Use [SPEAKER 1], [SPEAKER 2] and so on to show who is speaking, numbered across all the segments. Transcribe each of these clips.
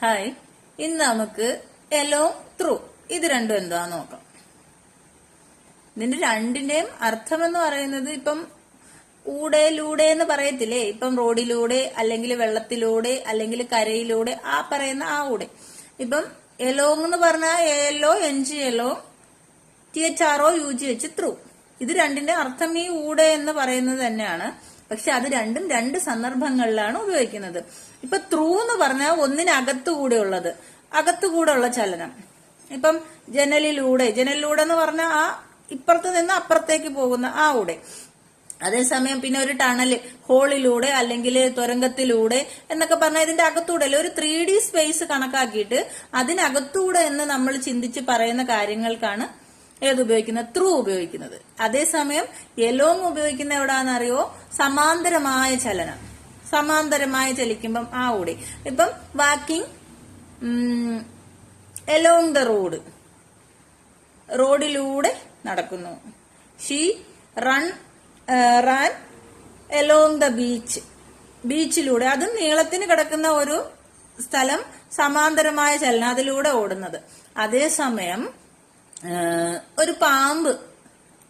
[SPEAKER 1] Hi, ഇന്ന് നമുക്ക് എലോ through ഇത് രണ്ടും എന്താന്ന് നോക്കാം. ഇതിന്റെ രണ്ടിന്റെയും അർത്ഥം എന്ന് പറയുന്നത് ഇപ്പം ഊടെ ലൂടെ എന്ന് പറയത്തില്ലേ, ഇപ്പം റോഡിലൂടെ അല്ലെങ്കിൽ വെള്ളത്തിലൂടെ അല്ലെങ്കിൽ കരയിലൂടെ ആ പറയുന്ന ആ ഊടെ. ഇപ്പം എലോങ് എന്ന് പറഞ്ഞാൽ എല്ലോ എൻജി എല്ലോ THRO UGH ത്രൂ. ഇത് രണ്ടിന്റെ അർത്ഥം ഈ ഊടെ എന്ന് പറയുന്നത് തന്നെയാണ്. പക്ഷെ അത് രണ്ടും രണ്ട് സന്ദർഭങ്ങളിലാണ് ഉപയോഗിക്കുന്നത്. ഇപ്പൊ ത്രൂ എന്ന് പറഞ്ഞാൽ ഒന്നിനകത്തുകൂടെ ഉള്ളത്, അകത്തുകൂടെ ഉള്ള ചലനം. ഇപ്പം ജനലിലൂടെ എന്ന് പറഞ്ഞാൽ ആ ഇപ്പുറത്ത് നിന്ന് അപ്പുറത്തേക്ക് പോകുന്ന ആ ഊടെ. അതേസമയം പിന്നെ ഒരു ടണല് ഹോളിലൂടെ അല്ലെങ്കിൽ തുരങ്കത്തിലൂടെ എന്നൊക്കെ പറഞ്ഞാൽ ഇതിന്റെ അകത്തൂടെ അല്ലെ, ഒരു 3D സ്പേസ് കണക്കാക്കിയിട്ട് അതിനകത്തൂടെ എന്ന് നമ്മൾ ചിന്തിച്ച് പറയുന്ന കാര്യങ്ങൾക്കാണ് ഏത് ഉപയോഗിക്കുന്നത്, ത്രൂ ഉപയോഗിക്കുന്നത്. അതേസമയം എലോങ് ഉപയോഗിക്കുന്ന എവിടാന്നറിയോ, സമാന്തരമായ ചലനം. സമാന്തരമായ ചലിക്കുമ്പം ആ ഊടെ. ഇപ്പം വാക്കിംഗ് എലോങ് ദ റോഡ്, റോഡിലൂടെ നടക്കുന്നു. She ran along the beach, ബീച്ചിലൂടെ. അതും നീളത്തിന് കിടക്കുന്ന ഒരു സ്ഥലം, സമാന്തരമായ ചലനം, അതിലൂടെ ഓടുന്നത്. അതേസമയം ഒരു പാമ്പ്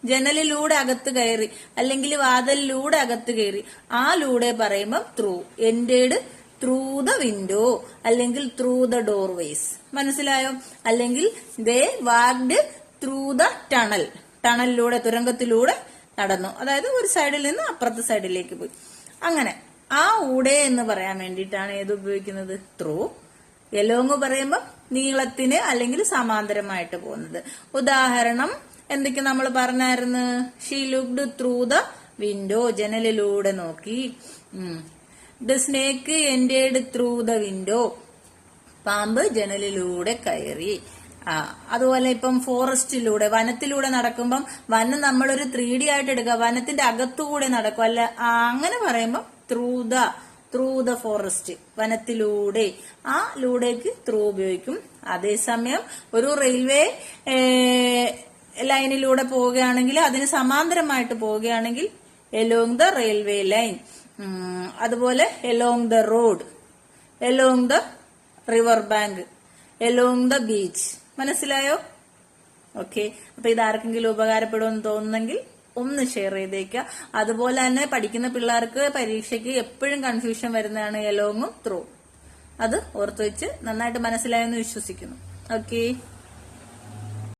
[SPEAKER 1] ജനലിലൂടെ അകത്ത് കയറി അല്ലെങ്കിൽ വാതിലിലൂടെ അകത്ത് കയറി, ആ ലൂടെ പറയുമ്പോൾ through. Entered through the window അല്ലെങ്കിൽ ത്രൂ ദ ഡോർവേസ്. മനസ്സിലായോ? അല്ലെങ്കിൽ ദേ വാക്ഡ് ത്രൂ ദ ടണൽ, ടണലിലൂടെ തുരങ്കത്തിലൂടെ നടന്നു. അതായത് ഒരു സൈഡിൽ നിന്ന് അപ്പുറത്തെ സൈഡിലേക്ക് പോയി. അങ്ങനെ ആ ഊടെ എന്ന് പറയാൻ വേണ്ടിയിട്ടാണ് ഏത് ഉപയോഗിക്കുന്നത്, ത്രൂ. എലോങ് പറയുമ്പോൾ നീളത്തിന് അല്ലെങ്കിൽ സമാന്തരമായിട്ട് പോകുന്നത്. ഉദാഹരണം എന്തൊക്കെ നമ്മൾ പറഞ്ഞായിരുന്നു? She looked through the window, ജനലിലൂടെ നോക്കി. The snake entered through the window, പാമ്പ് ജനലിലൂടെ കയറി. അതുപോലെ ഇപ്പം ഫോറസ്റ്റിലൂടെ, വനത്തിലൂടെ നടക്കുമ്പം വനം നമ്മളൊരു 3D ആയിട്ട് എടുക്കുക, വനത്തിന്റെ അകത്തുകൂടെ നടക്കും. അല്ല, അങ്ങനെ പറയുമ്പോൾ ത്രൂ ദ ഫോറസ്റ്റ്, വനത്തിലൂടെ. ആ ലൂടേക്ക് ത്രൂ ഉപയോഗിക്കും. അതേസമയം ഒരു റെയിൽവേ ലൈനിലൂടെ പോവുകയാണെങ്കിൽ, അതിന് സമാന്തരമായിട്ട് പോവുകയാണെങ്കിൽ എലോങ് ദ റെയിൽവേ ലൈൻ. അതുപോലെ along the road, along the river bank, along the beach. മനസ്സിലായോ? ഓക്കെ. അപ്പൊ ഇത് ആർക്കെങ്കിലും ഉപകാരപ്പെടുമെന്ന് തോന്നുന്നെങ്കിൽ ഒന്ന് ഷെയർ ചെയ്തേക്കുക. അതുപോലെ തന്നെ പഠിക്കുന്ന പിള്ളേർക്ക് പരീക്ഷയ്ക്ക് എപ്പോഴും കൺഫ്യൂഷൻ വരുന്നതാണ് എലോങ്ങും ത്രൂ. അത് ഓർത്തു വെച്ച് നന്നായിട്ട് മനസ്സിലായെന്ന് വിശ്വസിക്കുന്നു. ഓക്കെ.